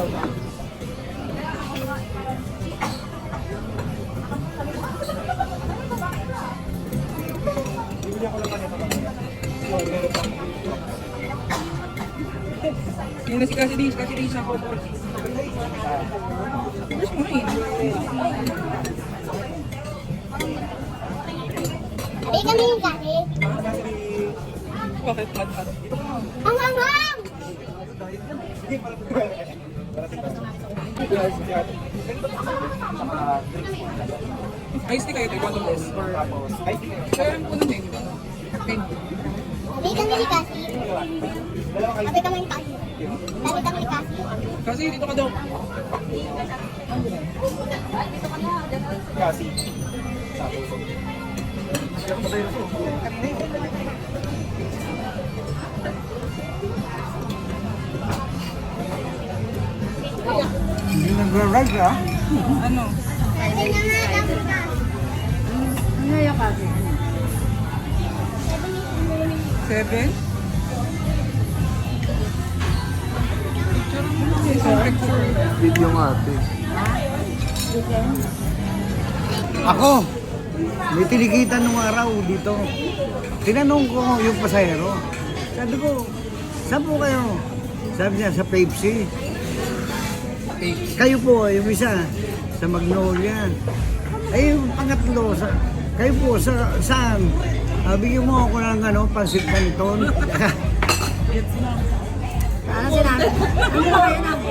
Yan na si Cassidy siya po. Mas mo rin. Hindi kami yung kahit. Bakit hot-hot? Ang hanghang! Ice tea kayo, tayo quantum less? Or... Kaya po na din. Hindi kami ni Cassie. Sabi kami ni Cassie. Sabi kami ni Cassie. Kasi dito ka daw. Kasi. Hindi nagra-rag ah. Ano? Sabi na nga lang ka. Ano yung kasi? 7? Isang picture. Video nga ate. Ako, may tinikitan nung araw dito. Tinanong ko yung pasahero. Sabi ko, saan po kayo? Sabi niya, sa Pepsi. Kayo po, yung isa, sa Magnolia. Ay, yung pangatlo, kayo po, saan? Bigyan mo ako ng pansit canton. Ano sinabi? Ano ba yun ang?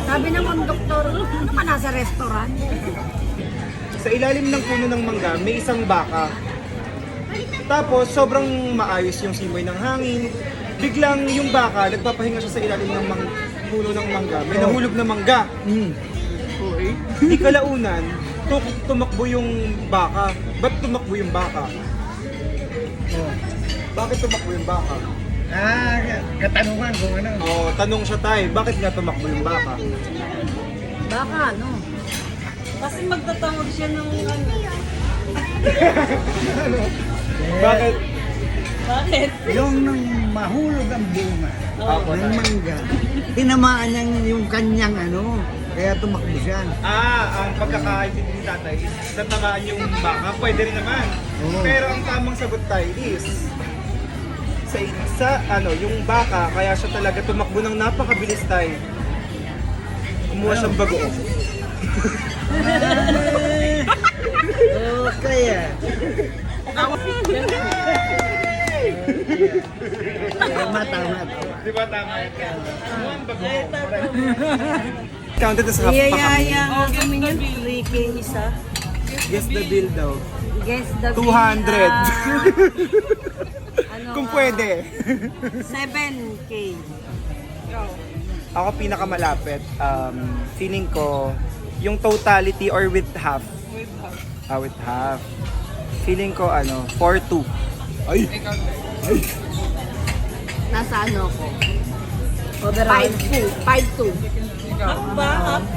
Sabi naman, doktor, ano ka nasa restaurant? Sa ilalim ng puno ng mangga, may isang baka. Tapos, sobrang maayos yung simoy ng hangin. Biglang yung baka, nagpapahinga siya sa ilalim ng puno ng mangga. May nahulog na mangga. Okay. Di kalaunan, tumakbo yung baka. Ba't tumakbo yung baka? Bakit tumakbo yung baka? Katanungan kung ano. Tanong siya tayo, bakit nga tumakbo yung baka? Baka ano? Kasi magtatawag siya ng ano. Bakit? Bakit? Yung nang mahulog ang bunga Opo, ng mangga, tinamaan niya yung kanyang kaya tumakbo siya. Ang pagkakaintindi ni tatay is tatamaan yung baka, pwede rin naman. Oo. Pero ang tamang sagot tayo is yung baka, kaya siya talaga tumakbo ng napakabilis tayo. Kumuha siyang bagoong. Kaya. Tama. Di ba tama? Kumuha ang bagoong. Counted as half pa kami. Iyayaya nga kami yung 3K isa. Guess the bill daw. Guess the 200. Ano, Kung pwede. 7K. Ako pinakamalapit. Feeling ko, yung totality or with half. With half. Feeling ko 4-2. Ay! Nasa ano ko? Overall. 5-2. Ikaw.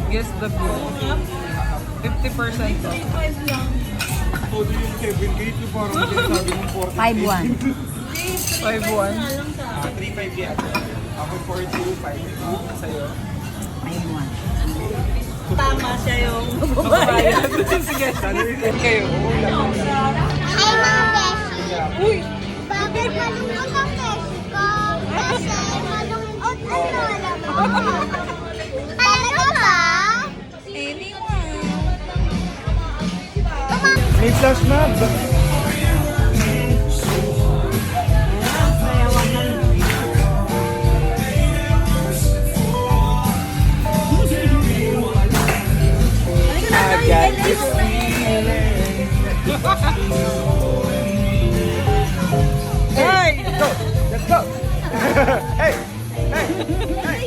Guess the bill. 50% daw. Todo yung 7K, ito parang sabi mong 5-1. 5-1. 3-5 yan. Ako 4-2, 5-2. Sa'yo? 5-1. Tama siya yung Mababayad. Sige. Kayo. Hi mga beshi. Uy! Bakit malungkot ang beshi ko? Kasi malungkot alam mo. Talaga ba? May flash mob! I got this feeling. Hey! Let's go! Let's go! Hey! Hey! Hey!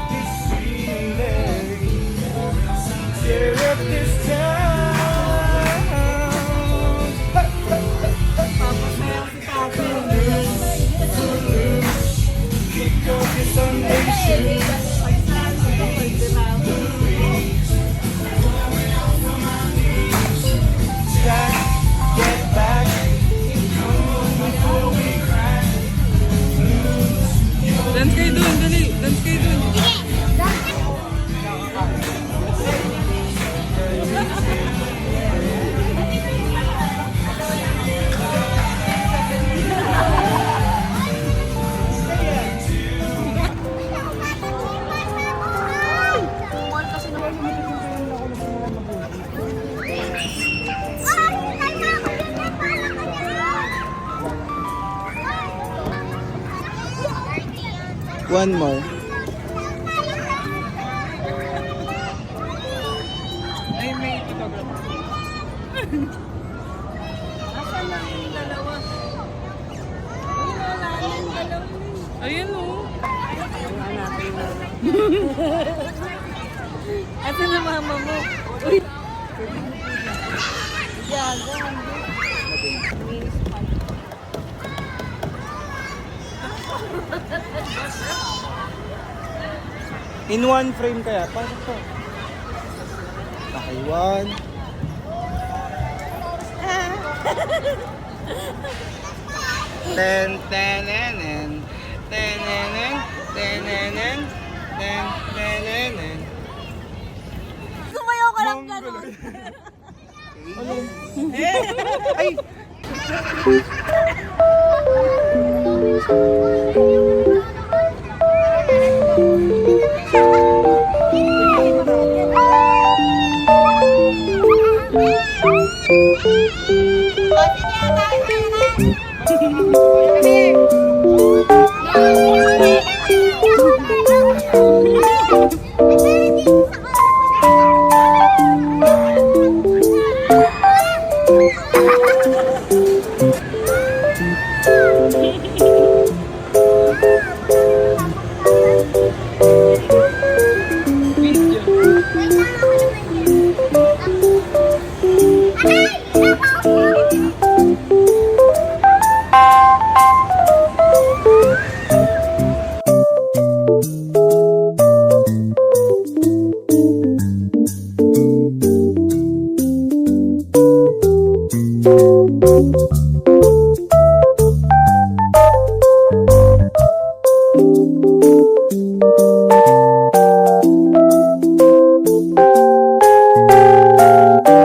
This feeling. Tear up this town. Kick off your Sunday shoes. Get back. Dance kayo dun, dali. Dance kayo dun. Sige. One more. Ay, may photographer. Asan na yung dalawa? Uy, wala na yung dalawa. Ayun o. Wala natin na. Asan na mama mo? Uy. Yago, In one frame kaya. Paano to? Okay, one. Ten, tenenen. Tenenen. Tenenen. Ten, tenenen. Sumayaw ka lang gano'n. Ay!